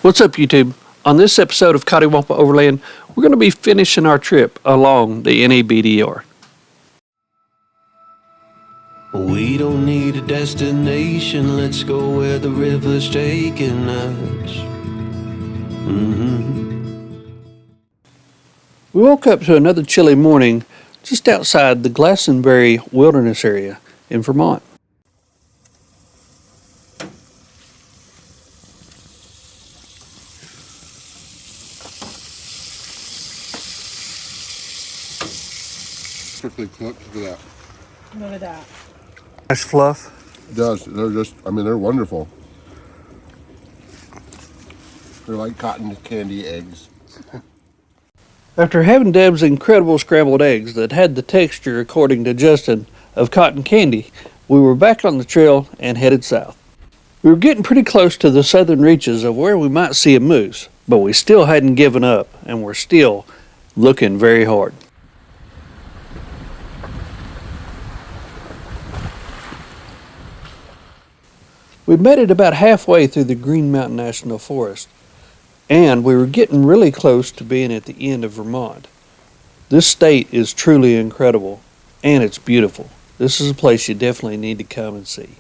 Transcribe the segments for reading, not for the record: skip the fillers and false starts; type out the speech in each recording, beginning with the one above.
What's up, YouTube? On this episode of Coddiwomple Overland, we're going to be finishing our trip along the NEBDR. We don't need a destination, let's go where the river's taking us. We woke up to another chilly morning just outside the Glastonbury Wilderness area in Vermont. Perfectly cooked. Look at that. Look at that. Nice fluff. It does. They're just, they're wonderful. They're like cotton candy eggs. After having Deb's incredible scrambled eggs that had the texture, according to Justin, of cotton candy, we were back on the trail and headed south. We were getting pretty close to the southern reaches of where we might see a moose, but we still hadn't given up and were still looking very hard. We made it about halfway through the Green Mountain National Forest, and we were getting really close to being at the end of Vermont. This state is truly incredible, and it's beautiful. This is a place you definitely need to come and see.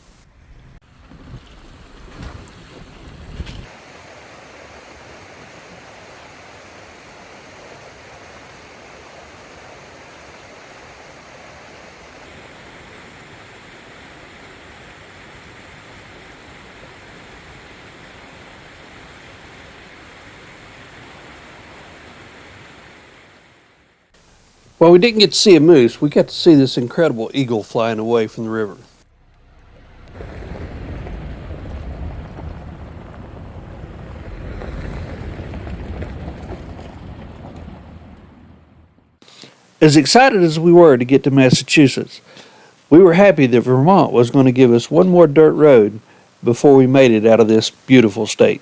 While we didn't get to see a moose, we got to see this incredible eagle flying away from the river. As excited as we were to get to Massachusetts, we were happy that Vermont was going to give us one more dirt road before we made it out of this beautiful state.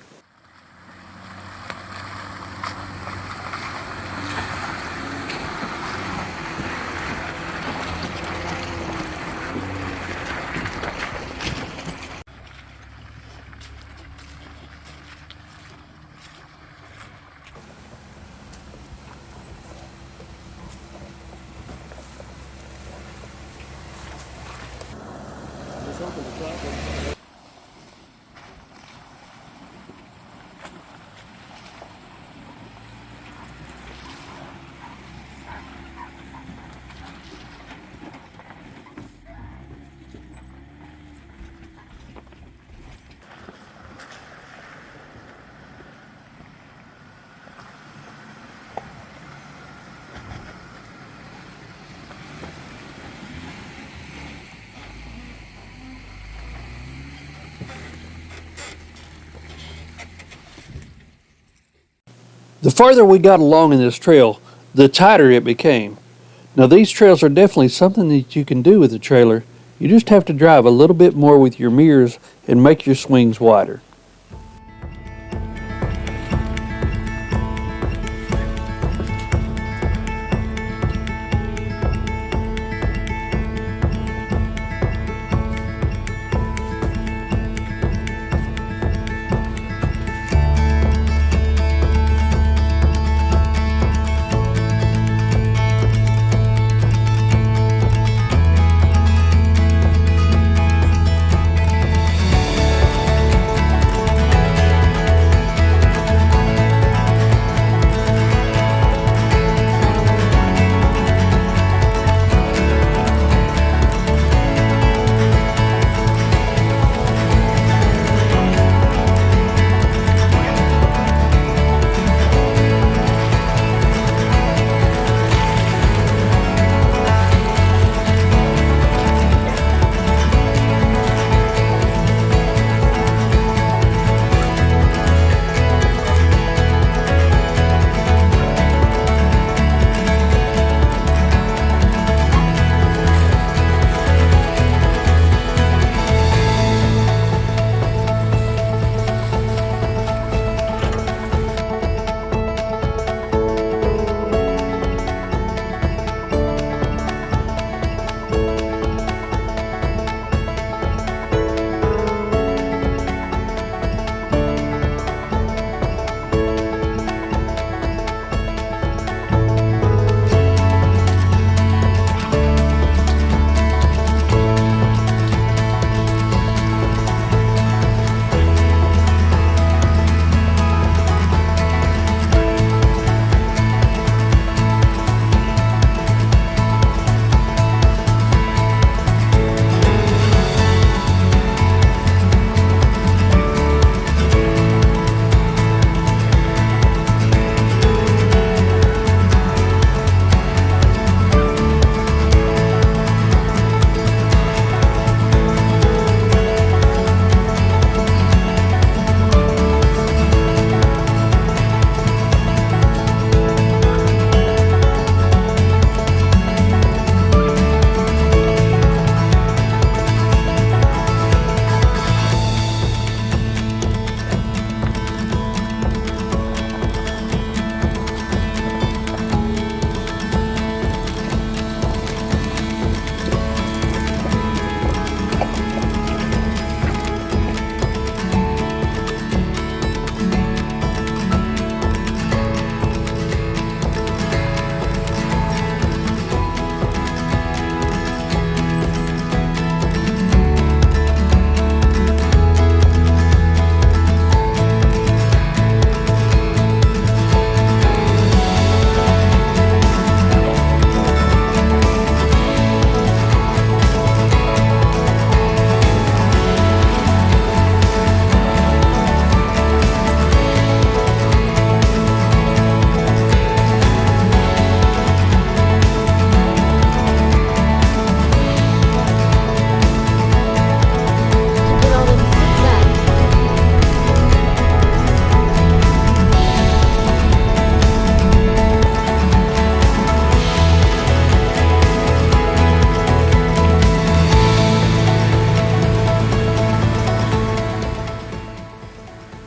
The farther we got along in this trail, the tighter it became. Now these trails are definitely something that you can do with a trailer. You just have to drive a little bit more with your mirrors and make your swings wider.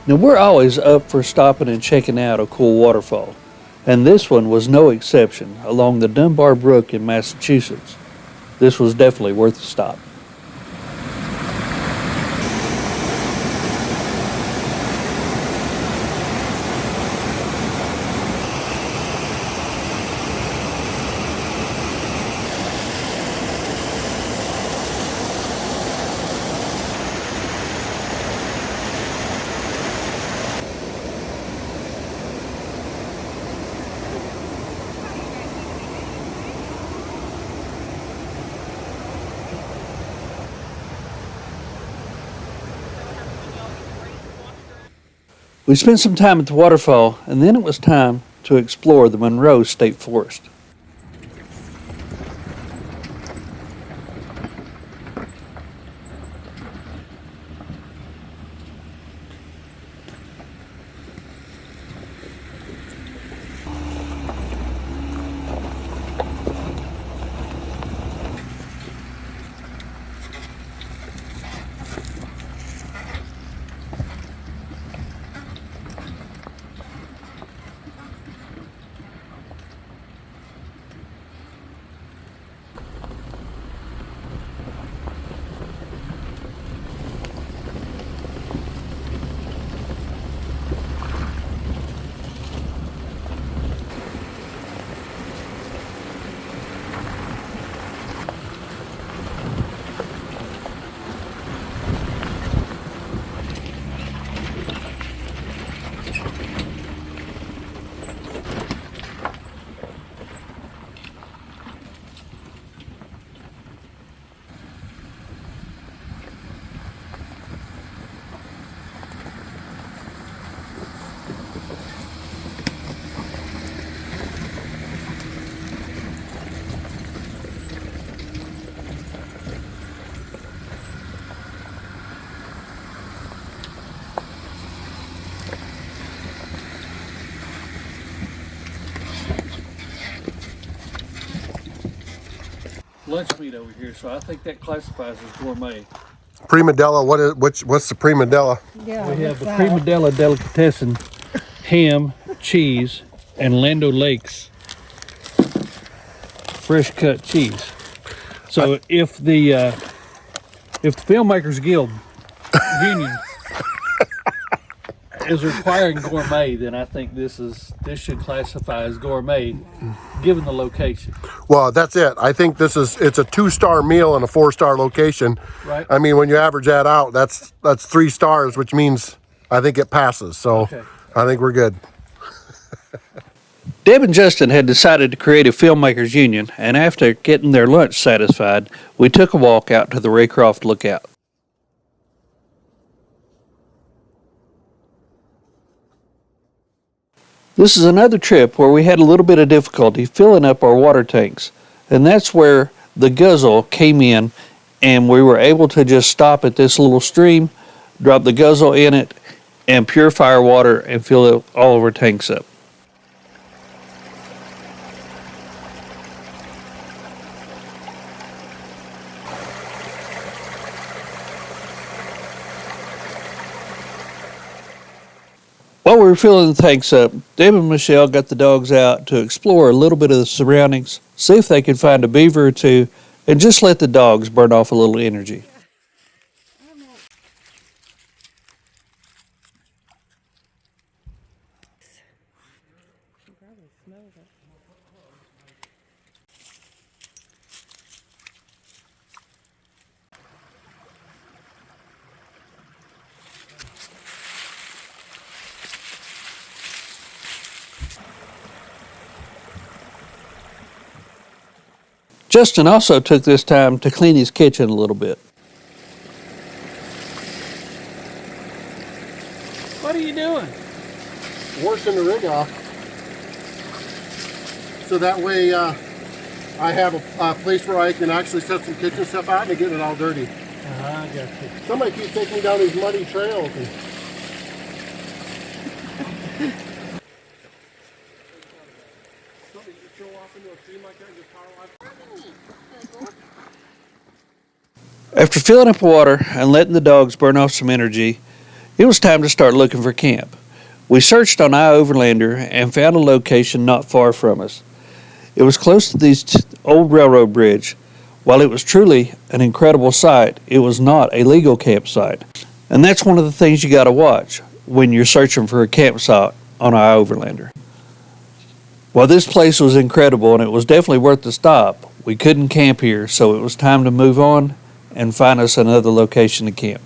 Now we're always up for stopping and checking out a cool waterfall, and this one was no exception along the Dunbar Brook in Massachusetts. This was definitely worth a stop. We spent some time at the waterfall, and then it was time to explore the Monroe State Forest. Lunch meat over here, so I think that classifies as gourmet. Prima Della, what's the Prima Della? Yeah, We have the Prima Della Delicatessen, ham, cheese, and Land O'Lakes fresh cut cheese. So if the Filmmakers Guild Union is requiring gourmet, then I think this should classify as gourmet, given the location. Well, that's it. I think it's a 2-star meal in a 4-star location. Right. I mean, when you average that out, that's 3 stars, which means I think it passes. So Okay. I think we're good. Deb and Justin had decided to create a filmmakers union, and after getting their lunch satisfied, we took a walk out to the Raycroft Lookout. This is another trip where we had a little bit of difficulty filling up our water tanks, and that's where the guzzle came in, and we were able to just stop at this little stream, drop the guzzle in it, and purify our water and fill all of our tanks up. While we were filling the tanks up, Deb and Michelle got the dogs out to explore a little bit of the surroundings, see if they could find a beaver or two, and just let the dogs burn off a little energy. Justin also took this time to clean his kitchen a little bit. What are you doing? Washing the rig off. So that way I have a place where I can actually set some kitchen stuff out and get it all dirty. I got you. Somebody keeps taking me down these muddy trails. After filling up water and letting the dogs burn off some energy, It was time to start looking for camp. We searched on iOverlander and found a location not far from us. It was close to the old railroad bridge. While it was truly an incredible sight, it was not a legal campsite. And that's one of the things you got to watch when you're searching for a campsite on iOverlander. While this place was incredible and it was definitely worth the stop, we couldn't camp here, so it was time to move on and find us another location to camp.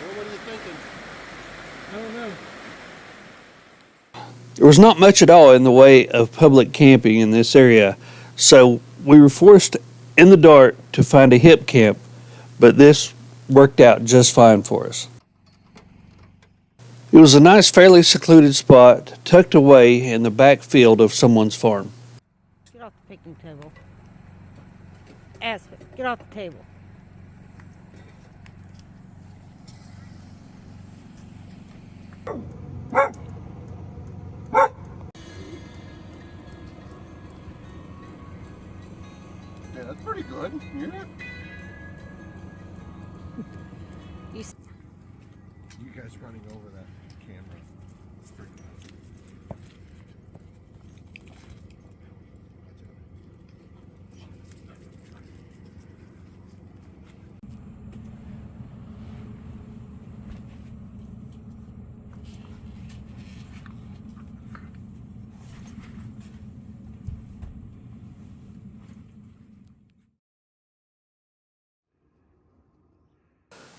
Well, what are you thinking? I don't know. There was not much at all in the way of public camping in this area, so we were forced in the dark to find a hip camp, but this worked out just fine for us. It was a nice, fairly secluded spot tucked away in the back field of someone's farm. Get off the picnic table. Aspen, get off the table. Yeah, that's pretty good. Yeah. You guys running over that camera. It's pretty good.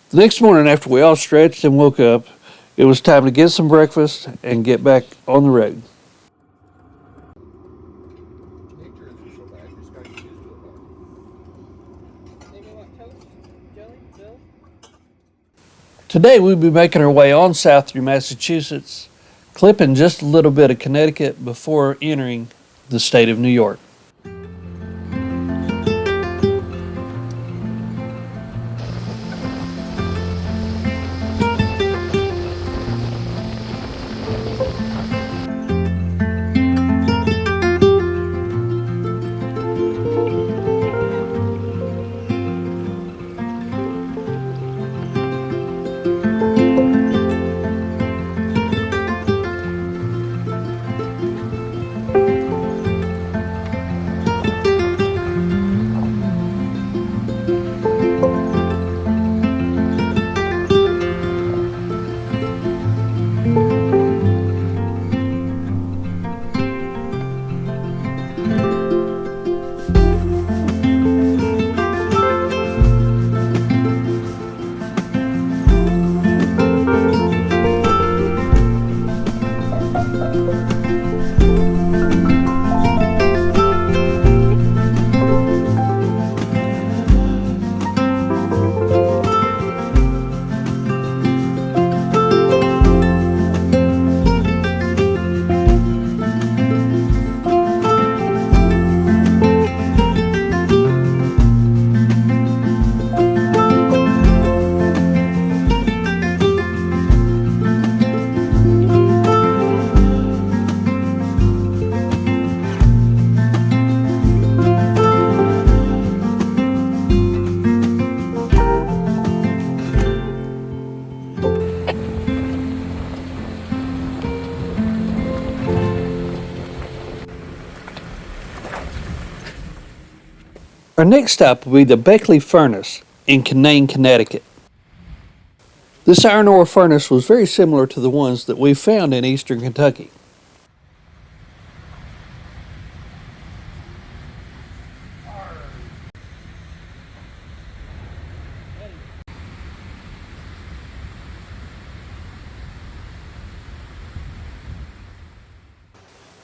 The next morning, after we all stretched and woke up, it was time to get some breakfast and get back on the road. Nature isn't so bad. You just gotta get used to it. Today, we'll be making our way on south through Massachusetts, clipping just a little bit of Connecticut before entering the state of New York. Our next stop will be the Beckley Furnace in Canaan, Connecticut. This iron ore furnace was very similar to the ones that we found in eastern Kentucky.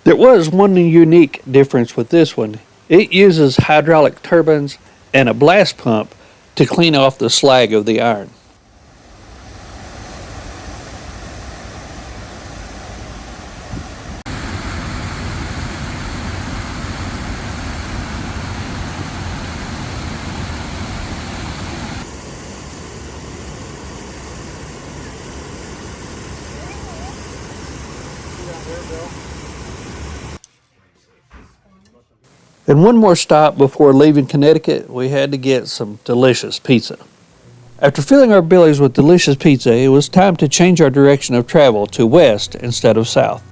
There was one unique difference with this one. It uses hydraulic turbines and a blast pump to clean off the slag of the iron. And one more stop before leaving Connecticut, we had to get some delicious pizza. After filling our bellies with delicious pizza, it was time to change our direction of travel to west instead of south.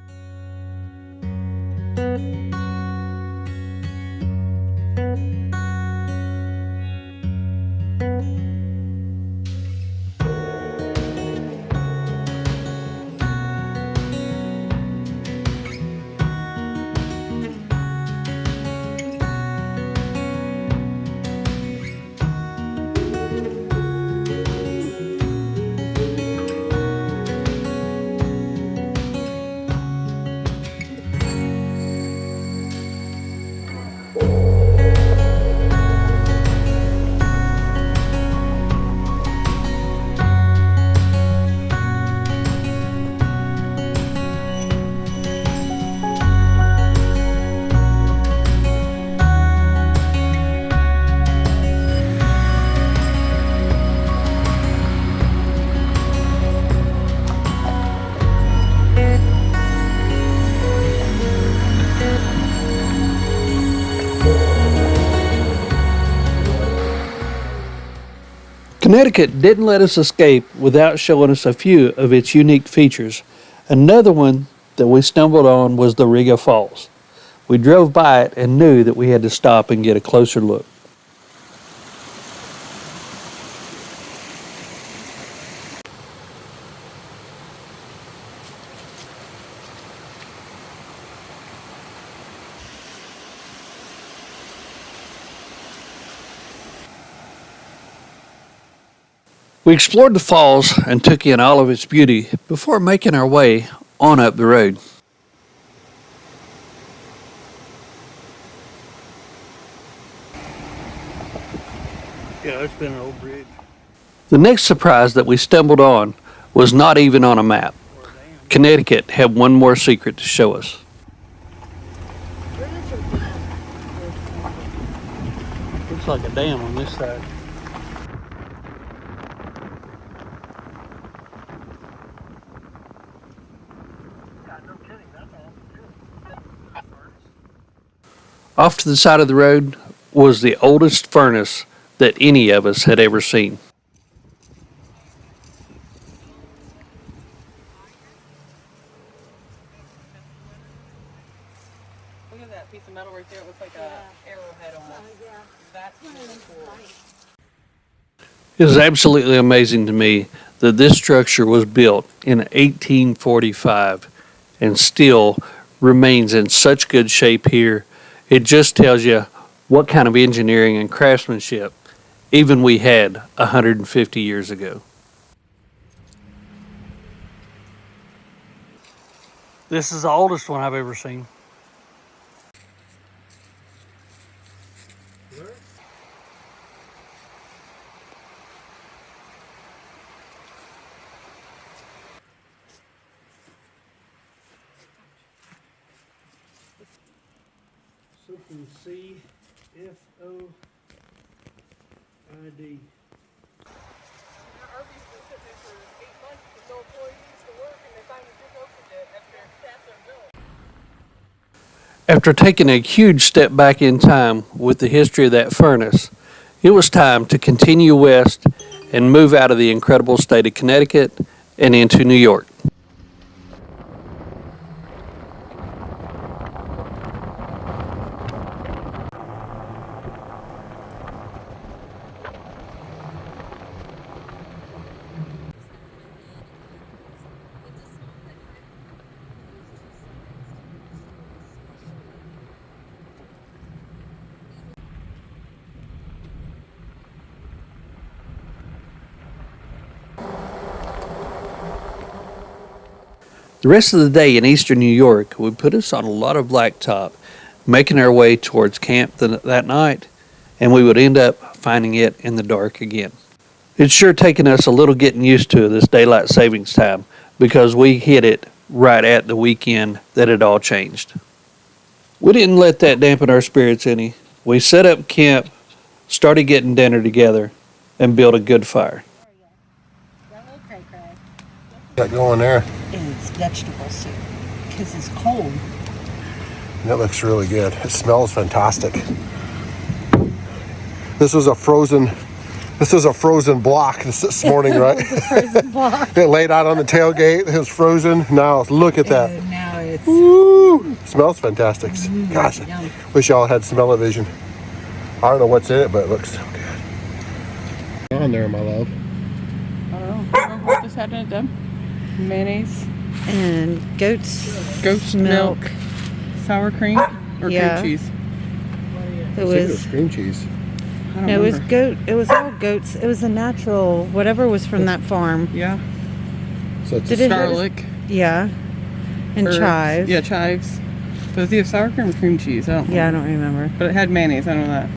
Connecticut didn't let us escape without showing us a few of its unique features. Another one that we stumbled on was the Riga Falls. We drove by it and knew that we had to stop and get a closer look. We explored the falls and took in all of its beauty before making our way on up the road. Yeah, it's been an old bridge. The next surprise that we stumbled on was not even on a map. Connecticut had one more secret to show us. Looks like a dam on this side. Off to the side of the road was the oldest furnace that any of us had ever seen. Look at that piece of metal right there. It looks like a arrowhead almost. That's really cool. It is absolutely amazing to me that this structure was built in 1845 and still remains in such good shape here. It just tells you what kind of engineering and craftsmanship even we had 150 years ago. This is the oldest one I've ever seen. Something CFOID. After taking a huge step back in time with the history of that furnace, it was time to continue west and move out of the incredible state of Connecticut and into New York. The rest of the day in eastern New York would put us on a lot of blacktop, making our way towards camp that night, and we would end up finding it in the dark again. It's sure taken us a little getting used to this daylight savings time because we hit it right at the weekend that it all changed. We didn't let that dampen our spirits any. We set up camp, started getting dinner together, and built a good fire. Got going there. It's vegetable soup because it's cold. That looks really good. It smells fantastic. This was a frozen block this morning, right? Frozen block. It laid out on the tailgate. It was frozen. Now look at that. And now it's Woo! Smells fantastic. Gosh, yum. wish y'all had smell-o-vision. I don't know what's in it, but it looks so good. On there, my love. I don't know. Remember what this had in it, Deb? Mayonnaise, and goat's milk, sour cream, or Yeah. cream cheese. It I think it was was cream cheese. I don't no, it was remember. goat. It was all goats. It was a natural whatever was from that farm. Yeah. So it's Did it have- Garlic. Yeah, and herbs. chives. Yeah, chives. So it's either sour cream or cream cheese. I don't know. Yeah, I don't remember. But it had mayonnaise. I know that.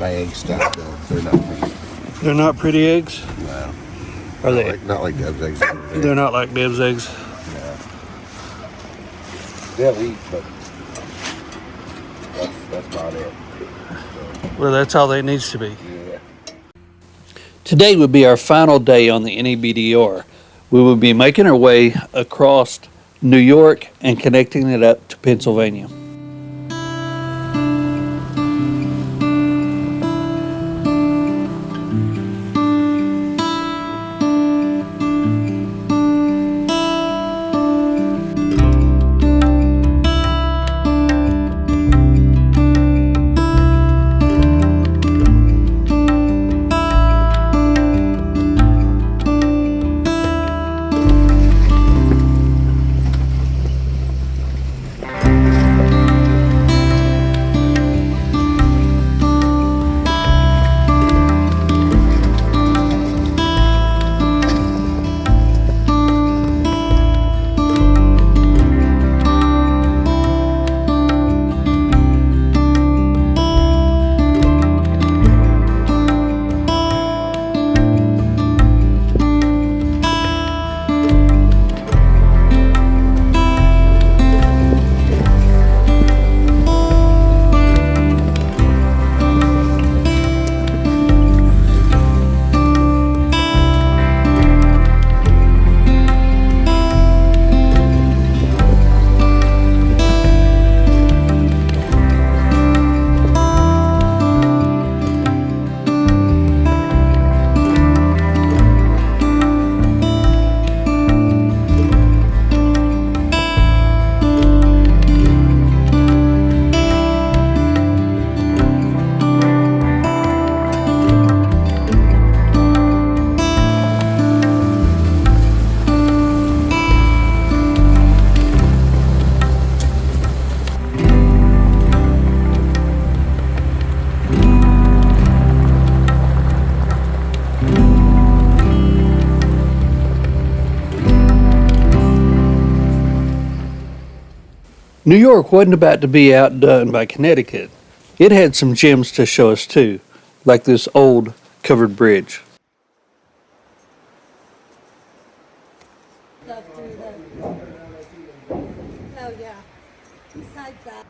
my egg stuff, though. They're not pretty. They're not pretty eggs? No. Are they? Not like Deb's eggs. They're not like Deb's eggs. Yeah. They'll eat, but that's about it. Well, that's all there needs to be. Yeah. Today would be our final day on the NEBDR. We will be making our way across New York and connecting it up to Pennsylvania. New York wasn't about to be outdone by Connecticut. It had some gems to show us too, like this old covered bridge. Oh, yeah. Besides that.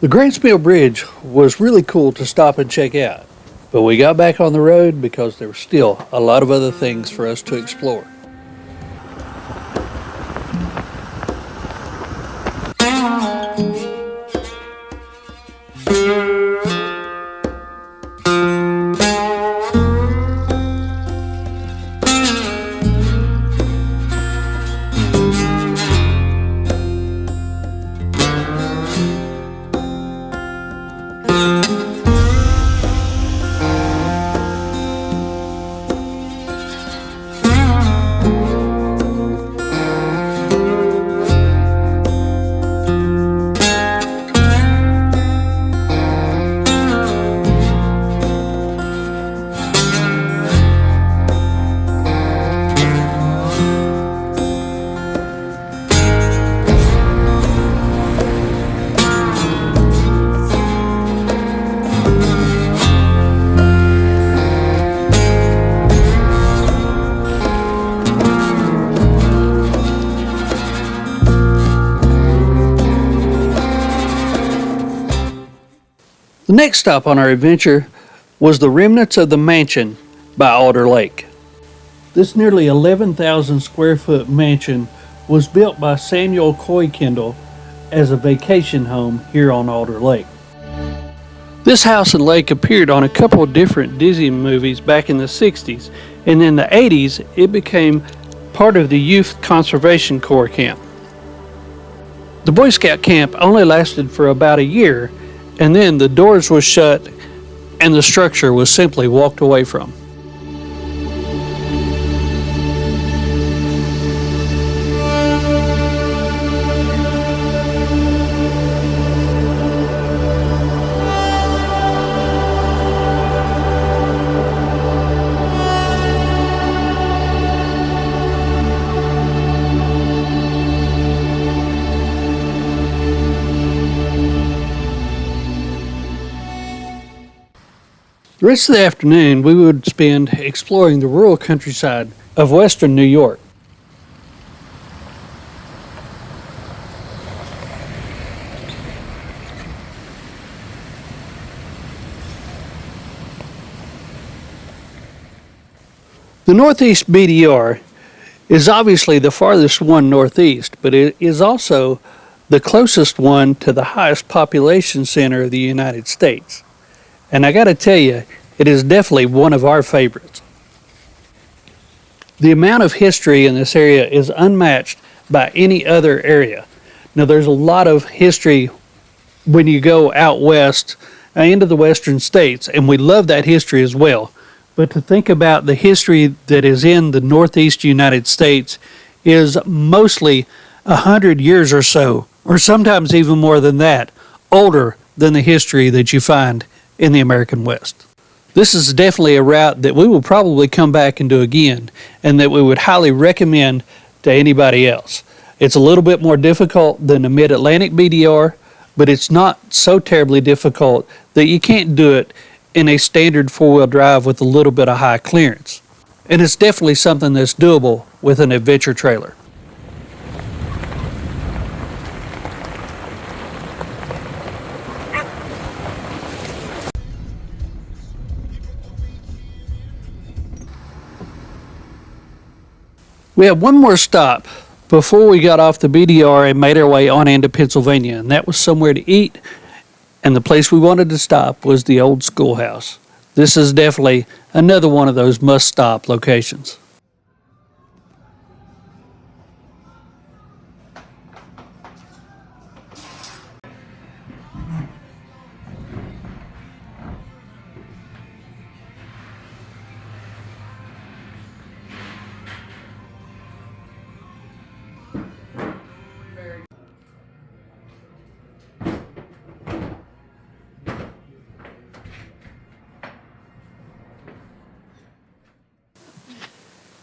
The Grants Mill Bridge was really cool to stop and check out, but we got back on the road because there were still a lot of other things for us to explore. The next stop on our adventure was the remnants of the mansion by Alder Lake. This nearly 11,000 square foot mansion was built by Samuel Coy Kendall as a vacation home here on Alder Lake. This house and lake appeared on a couple of different Disney movies back in the 60s, and in the 80s it became part of the Youth Conservation Corps camp. The Boy Scout camp only lasted for about a year, and then the doors were shut and the structure was simply walked away from. The rest of the afternoon we would spend exploring the rural countryside of western New York. The Northeast BDR is obviously the farthest one northeast, but it is also the closest one to the highest population center of the United States. And I gotta tell you, it is definitely one of our favorites. The amount of history in this area is unmatched by any other area. Now there's a lot of history when you go out west into the western states, and we love that history as well. But to think about the history that is in the Northeast United States is mostly 100 years or so, or sometimes even more than that, older than the history that you find in the American West. This is definitely a route that we will probably come back and do again, and that we would highly recommend to anybody else. It's a little bit more difficult than the Mid-Atlantic BDR, but it's not so terribly difficult that you can't do it in a standard four-wheel drive with a little bit of high clearance. And it's definitely something that's doable with an adventure trailer. We had one more stop before we got off the BDR and made our way on into Pennsylvania, and that was somewhere to eat, and the place we wanted to stop was the old schoolhouse. This is definitely another one of those must-stop locations.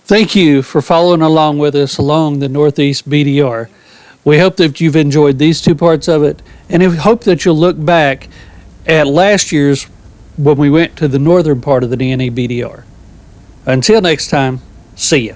Thank you for following along with us along the Northeast BDR. We hope that you've enjoyed these two parts of it, and we hope that you'll look back at last year's when we went to the northern part of the NE BDR. Until next time, see ya.